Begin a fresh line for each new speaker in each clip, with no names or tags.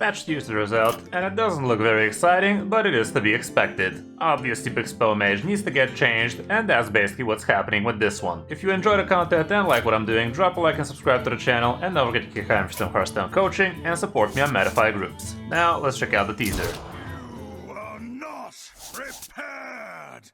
Patch teaser is out, and it doesn't look very exciting, but it is to be expected. Obviously Big Spell Mage needs to get changed, and that's basically what's happening with this one. If you enjoy the content and like what I'm doing, drop a like and subscribe to the channel, and don't forget to kick in for some Hearthstone coaching, and support me on Metafy groups. Now, let's check out the teaser.
You are not prepared!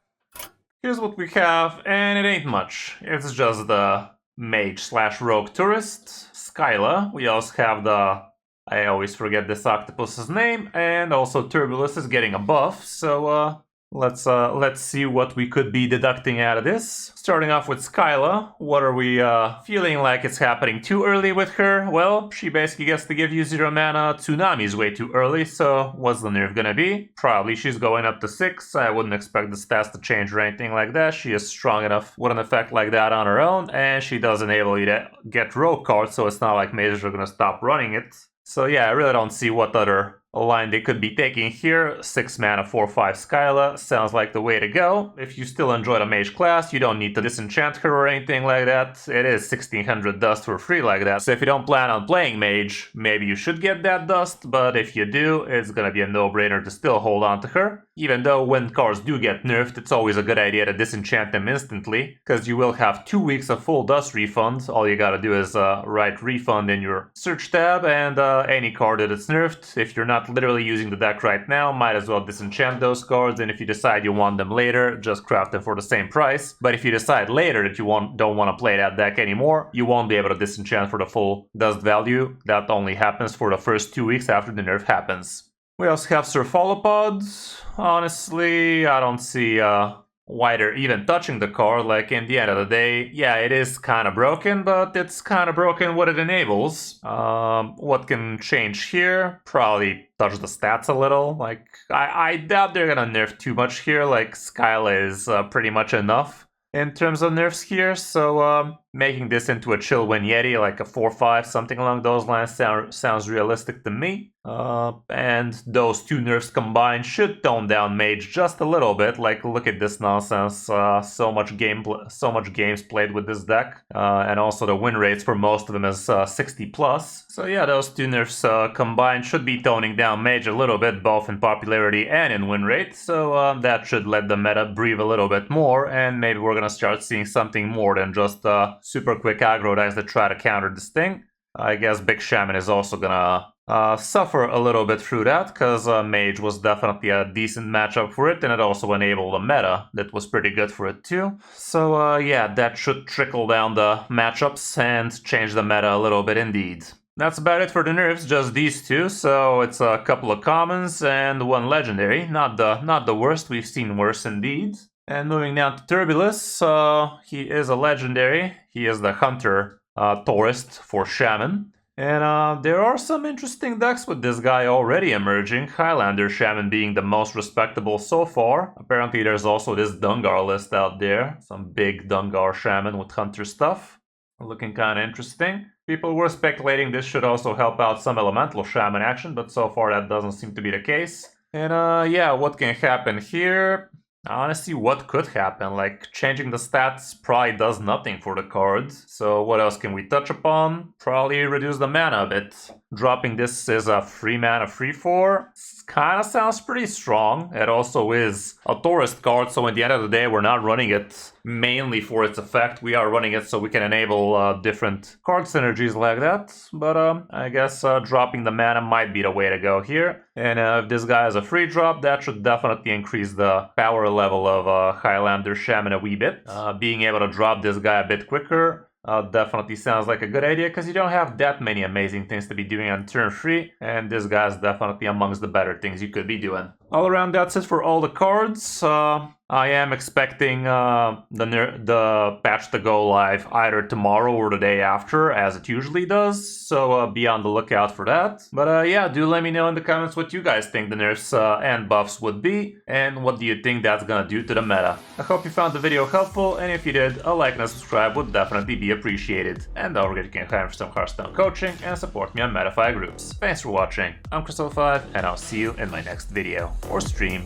Here's what we have, and it ain't much. It's just the mage/rogue tourist, Skyla. We also have the... I always forget this octopus's name, and also Turbulus is getting a buff, so let's see what we could be deducting out of this. Starting off with Skyla, what are we feeling like it's happening too early with her? Well, she basically gets to give you 0 mana, Tsunami's way too early, so what's the nerf gonna be? Probably she's going up to 6, I wouldn't expect the stats to change or anything like that. She is strong enough with an effect like that on her own, and she does enable you to get rogue cards, so it's not like mages are gonna stop running it. So yeah, I really don't see what other line they could be taking here. 6 mana, 4/5 Skyla sounds like the way to go. If you still enjoy the mage class, you don't need to disenchant her or anything like that. It is 1600 dust for free like that. So if you don't plan on playing mage, maybe you should get that dust, but if you do, it's gonna be a no-brainer to still hold on to her. Even though when cards do get nerfed, it's always a good idea to disenchant them instantly, because you will have 2 weeks of full dust refund. All you gotta do is write refund in your search tab, and any card that it's nerfed, if you're not literally using the deck right now, might as well disenchant those cards, and if you decide you want them later, just craft them for the same price. But if you decide later that you don't want to play that deck anymore, you won't be able to disenchant for the full dust value. That only happens for the first 2 weeks after the nerf happens. We also have Cephalopods. Honestly, I don't see why they're even touching the card. Like, in the end of the day, yeah, it is kind of broken, but it's kind of broken what it enables. What can change here? Probably touch the stats a little. Like, I doubt they're gonna nerf too much here. Like, Skyla is pretty much enough in terms of nerfs here, so making this into a Chillwind Yeti, like a 4/5, something along those lines, sounds realistic to me. And those 2 nerfs combined should tone down Mage just a little bit. Like, look at this nonsense. So much games played with this deck, and also the win rates for most of them is 60+. So yeah, those 2 nerfs combined should be toning down Mage a little bit, both in popularity and in win rate. So that should let the meta breathe a little bit more, and maybe we're gonna start seeing something more than just super quick aggro decks that try to counter this thing. I guess Big Shaman is also gonna suffer a little bit through that, because Mage was definitely a decent matchup for it, and it also enabled a meta that was pretty good for it too. So yeah, that should trickle down the matchups and change the meta a little bit indeed. That's about it for the nerfs, just these 2, so it's a couple of commons and 1 legendary. Not the worst, we've seen worse indeed. And moving down to Turbulus, he is a legendary. He is the Hunter tourist for Shaman. And there are some interesting decks with this guy already emerging, Highlander Shaman being the most respectable so far. Apparently there's also this Dungar list out there, some big Dungar Shaman with Hunter stuff. Looking kind of interesting. People were speculating this should also help out some Elemental Shaman action, but so far that doesn't seem to be the case. And yeah, what can happen here? Honestly, what could happen? Like, changing the stats probably does nothing for the cards. So what else can we touch upon? Probably reduce the mana a bit. Dropping this is a 3 mana 3/4. Kind of sounds pretty strong. It also is a tourist card, so at the end of the day, we're not running it mainly for its effect. We are running it so we can enable different card synergies like that. But I guess dropping the mana might be the way to go here. And if this guy is a free drop, that should definitely increase the power level of Highlander Shaman a wee bit. Being able to drop this guy a bit quicker definitely sounds like a good idea, because you don't have that many amazing things to be doing on turn 3, and this guy is definitely amongst the better things you could be doing. All around, that's it for all the cards. I am expecting the patch to go live either tomorrow or the day after, as it usually does, so be on the lookout for that. But yeah, do let me know in the comments what you guys think the nerfs and buffs would be, and what do you think that's gonna do to the meta. I hope you found the video helpful, and if you did, a like and a subscribe would definitely be appreciated. And don't forget you can hire for some Hearthstone coaching and support me on Metafy groups. Thanks for watching, I'm Kris, and I'll see you in my next video or stream.